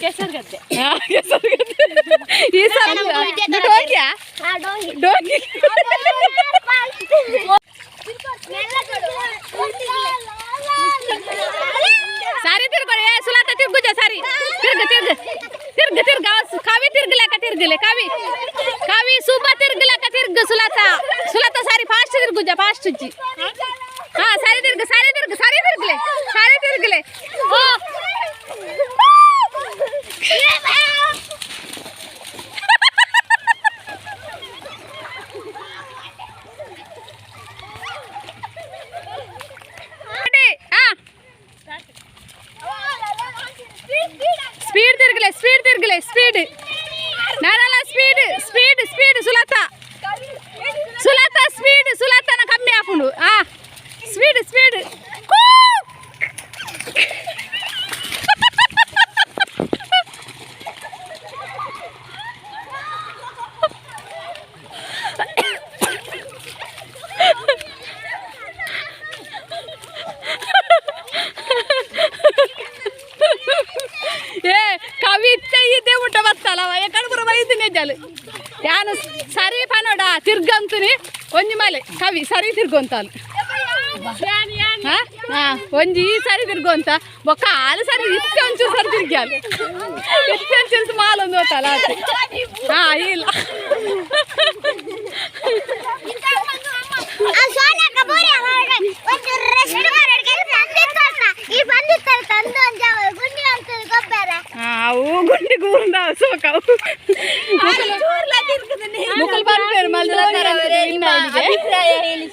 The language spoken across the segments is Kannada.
ಕೆಸರುಗದ್ದೆ ಈ ಸಲ ಡೋಂಗಿಯಾ ಡೋಂಗಿ ಸಾರಿ ತಿರ್ಗೊಳ್ಳಿ ಸುಲಾತ ತಿರ್ಗುಜ ಸಾರಿ ತಿರ್ಗ ಕಾವಿ ತಿರ್ಗಲೆ ಕಾವಿ ಸೂಪ ತಿರ್ಗಲಕ ತಿರ್ಗ ಸುಲಾತ ಸಾರಿ ಫಾಸ್ಟ್ ತಿರ್ಗುಜ ಫಾಸ್ಟ್ ಇಜ್ಜಿ ಹಾ ಸಾರಿ ತಿರ್ಗಲೆ ಓ ಸ್ಪೀಡ್ ನಾನಲ್ಲ ಸ್ಪೀಡ್ ಸುಲತ ಸುಲತನ ಕಮ್ಮಿ ಹಾಕೊಂಡು ಸ್ಪೀಡ್ ಯಾನು ಸರಿ ಪನೋಡ ತಿರ್ಗಂತುನಿ ಒಂಜಿ ಮಲೆ ಕವಿ ಸರಿ ತಿರ್ಗೊಂತಾಲು ಒಂಜಿ ಸರಿ ತಿರ್ಗೊಂತ ಬೊಕ್ಕ ಹಾಲು ಸರಿ ಇತ್ತೆ ಒಂಚೂರು ಸರಿ ತಿರ್ಗ್ಯಾಲು ಇತ್ತೆ ಒಂಚೂರು ಮಾಲೊಂದು ಹೋತಲ್ಲ ಇಲ್ಲ ಅವು ಗುಂಡಿ ಗೂರ್ದ ಸೋಕವು ಮುಕಲ್ ಬರ್ತಾರೆ ಮಲ್ದ ಅಭಿಪ್ರಾಯ ಹೇಳಿ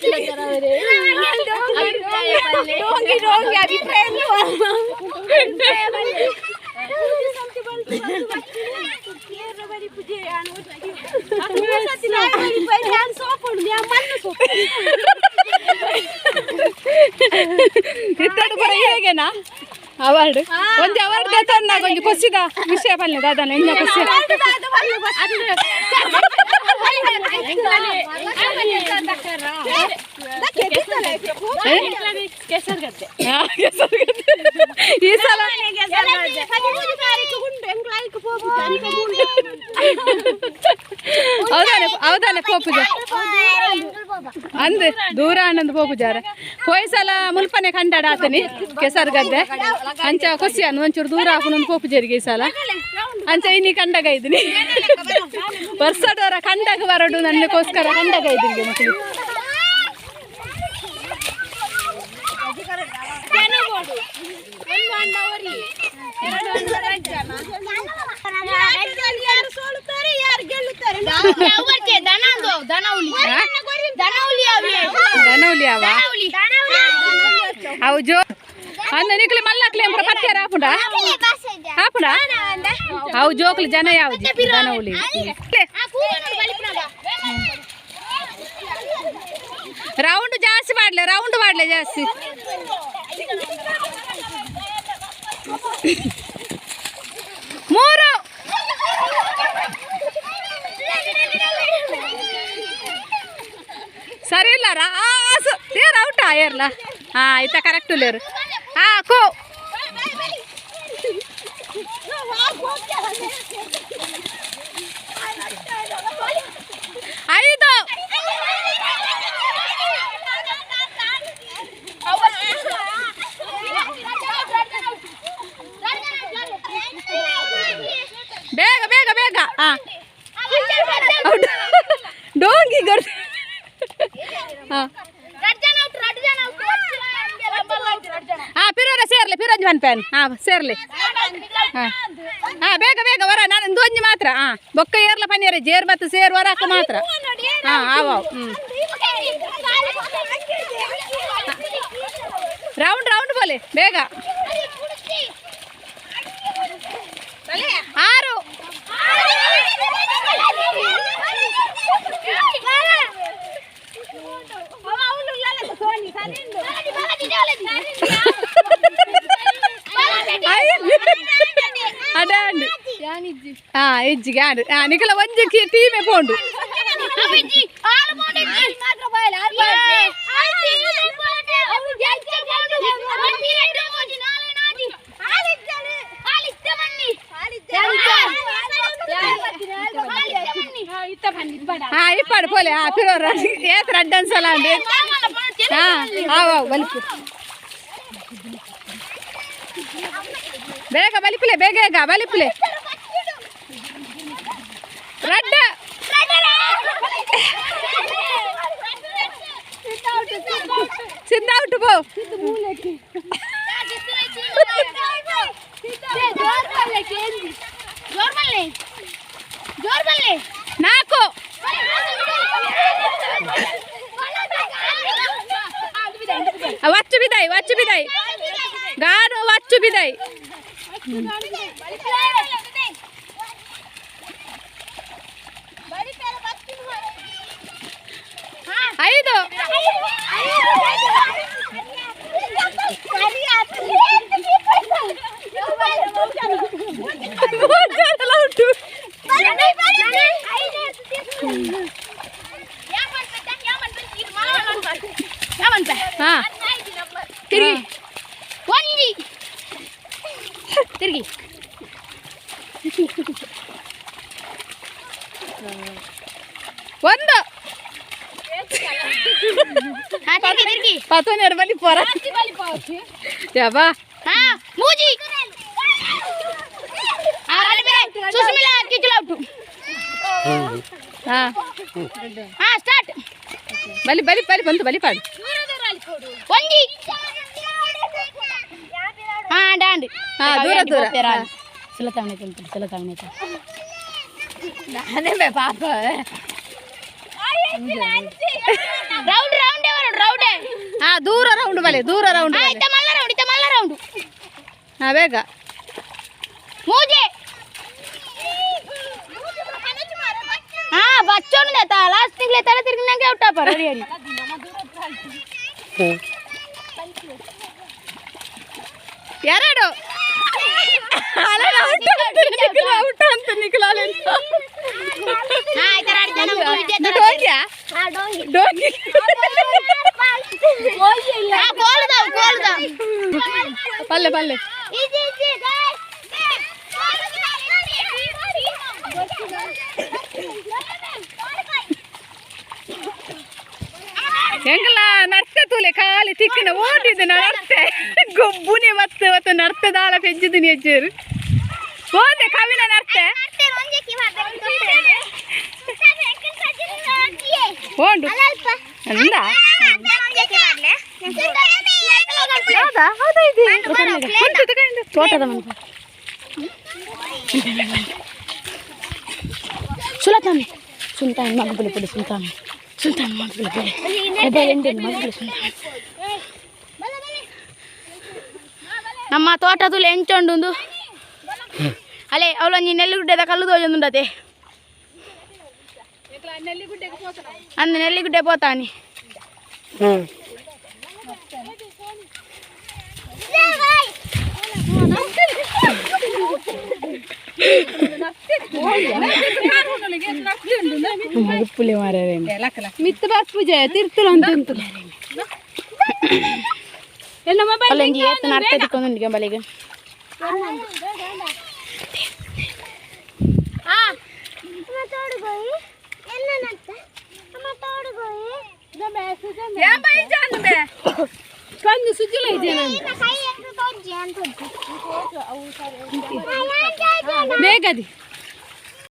ಇತ್ತಡು ಬರ ಹೇಗೆನಾ ಅವಾರ್ಡ್ ಒಂದು ಅವಾರ್ಡ್ ದೇತಾನ ಕೊಂಚ ಕೊಸಿದ ವಿಷಯ ಬಲ್ಲೆ ದಾದನ ಎಂಜ ಕೊಸಿ ಕೆಸರುಗದ್ದೆ ಈ ಸಲ ಹೌದಾನೆ ಪೋಪುಜ ಅಂದ್ ದೂರ ಅನ್ನೊಂದು ಪೋಪುಜಾರ ಪೋಯ್ಸಲ ಮುಲ್ಪನೆ ಕಂಡಾಡ ಆತನಿ ಕೆಸರುಗದ್ದೆ ಅಂಚ ಕೊಸಿ ಅನ್ನು ಒಂಚೂರು ದೂರ ಹಾಕೊಂಡು ಪೋಪುಜರಿಗೆ ಈ ಸಲ ಅಂಚ ಇನ್ನಿ ಕಂಡಗ ಇದ್ದೀನಿ ವರ್ಷದವರ ಕಂಡಗ ಬರಡು ನನ್ನಕ್ಕೋಸ್ಕರ ಕಂಡಗ ಇದ್ದೀನಿ ಮಕ್ಕಳು ದನೌಲಿ ಅವ ಅವು ಜೋ ಅಂದ ನಿಕ್ಲಿ ಮಲ್ಲಾಕ್ಲಿ ಎಂಬ್ರ ಪತ್ಯಾರ ಹಾಪುಡ ಅವು ಜೋಕ್ಲಿ ಜನ ಯಾವ್ದು ದನೌಲಿ ರೌಂಡ್ ಜಾಸ್ತಿ ಮಾಡ್ಲೆ ಜಾಸ್ತಿ ಮೂರು ಸರಿ ಇಲ್ಲ ಏರ್ ಔಟಾ ಏರ್ಲ ಆಯ್ತಾ ಕರೆಕ್ಟ್ ಲೇರು ಕೋ ಐದು ಬೇಗ ಡೋಂಗಿ ಗರ್ ಪಿರೋರ ಸೇರ್ಲಿ ಪಿರೋಂಜಿ ಮನ್ ಪ್ಯಾನ್ ಸೇರ್ಲಿ ಬೇಗ ವರ ನಾನು ಒಂಜಿ ಮಾತ್ರ ಬೊಕ್ಕ ಏರ್ಲ ಪನ್ನಿಯರೆ ಜೇರ್ ಬತ್ತು ಸೇರ್ ವರಕ್ಕ ಮಾತ್ರ ಆವ್ ರೌಂಡ್ ಬೋಲೆ ಬೇಗ 6 ಅಡಾಂಡು ಇಜ್ಜಿಗೆ ಆಡು ನಿಖಲ ಒಂಜಿ ಟೀಮೆ ಪೋಂಡು ಬೋಲೆ ಪಿರೋರ ಏತ್ ರಡ್ಡ ಅನ್ಸಲ್ಲ ಅಂದ್ರೆ ಬಲಿಪು ಬೇಗ ಬಲಿಪುಲೆ ಬೇಗ ಬಲಿಪುಲೆ ರಡ್ಡ ಸಿದ್ಧ ಔಟ್ ಬೋ ನಾಲ್ಕು ವಚ್ಚು ಬಿದಾಯಿ ಗಾನು ವಚ್ಚು ಬಿದಾಯಿ ಐದು ತಿರುಗಿ ಒಂದು ಪತೋನೇರು ಬಲಿ ಪೋರ ಯಾಬಾ ಮೂಜಿ ಸುಸ್ಮಿಲಾ ಕಿಚ್ಚಲ ಔಟ್ ಸ್ಟಾರ್ಟ್ ಬಲಿ ಬಲಿ ಬಲಿ ಬಂತು ಬಲಿ ಪಾಡು ಒಂಜಿ ಡಾಂಡ್ ದೂರ ದೂರ ಸುಲತಾವಣೆ ತಿಂತು ಸುಲತಾವಣೆ ನಾನೇ ಪಾಪ ರೌಂಡ್ ರೌಂಡ್ ರೌಂಡ್ ದೂರ ರೌಂಡ್ ಬಲೆ ದೂರ ರೌಂಡ್ ಮಲ್ಲ ರೌಂಡ್ ಬೇಗ ಮೂಜೆ ಬಚ್ಚೋನು ಲಾಸ್ಟ್ ತಿಂಗಳೇ ತಲೆ ತಿರುಗಿ ನಂಗೆ ಔಟ್ ಆಪ ರೆಡಿ ರೆಡಿ ಎರಡು ಔಟ್ ಅಂತ ನಿಖಲಾಲೆ ಡೋಂಗಿ ಪಲ್ಲೆ ಪಲ್ಲೆ ಹೆಂಗಲ್ಲ ನರ್ತೆ ತೂಲೆ ಖಾಲಿ ತಿಕ್ಕಿನ ಓಡಿದ್ದೆ ನರ್ತೆ ಗೊಬ್ಬುನೆ ಮತ್ತೆ ನರ್ತದಾಳ ಪೆಜ್ಜಿದ್ದೀನಿ ಹೆಜ್ಜೇರು ಹೋದೆ ಕವಿನ ನರ್ತೆ ಹೋಂಡು ಅಂದ ತೋಟದ ಮನೆ ಸುಲತಾನ್ ಸುಲ್ತಾನ್ ಮಗಬುಲಿ ಪುಡಿ ಸುಲ್ತಾನ್ ಸುಲ್ತಾನ್ ಮಗಬುಲಿ ಪುಡಿ ಮಗಬುಲಿ ಸುಲ್ತಾನ್ ನಮ್ಮ ತೋಟದಲ್ಲಿ ಎಂಚೊಂಡು ಅಲ್ಲೇ ಅವಳೊಂದು ನೆಲ್ಲಿಗುಡ್ಡೆದ ಕಲ್ಲು ತೋಜೊಂದುಂಡತೆ ಅಂದ ನೆಲ್ಲಿಗುಡ್ಡೆ పోతాని మగుపులి మారేండి మిత్త బాస్ పూజ తిరుతులు అంత ಎಲ್ಲ ಮೊಬೈಲ್ ಅಲ್ಲಿ ಏತನ ಅರ್ಥ ತಿಕ್ಕೊಂಡಿ ಗಂಬಲಿಗೆ ತೋಡು ಗೋಯಿ ಎಲ್ಲ ನತ್ತ ಅಮ್ಮ ತೋಡು ಗೋಯಿ ಮೆಸೇಜ್ ಯಾ ಬೈ ಜಾನ್ ಬೆ ಕಂದು ಸುಜುಲ ಇದೆ ನಾನು ಕೈ ಎಷ್ಟು ತೋಜಿ ಅಂತ ಬೇಗದಿ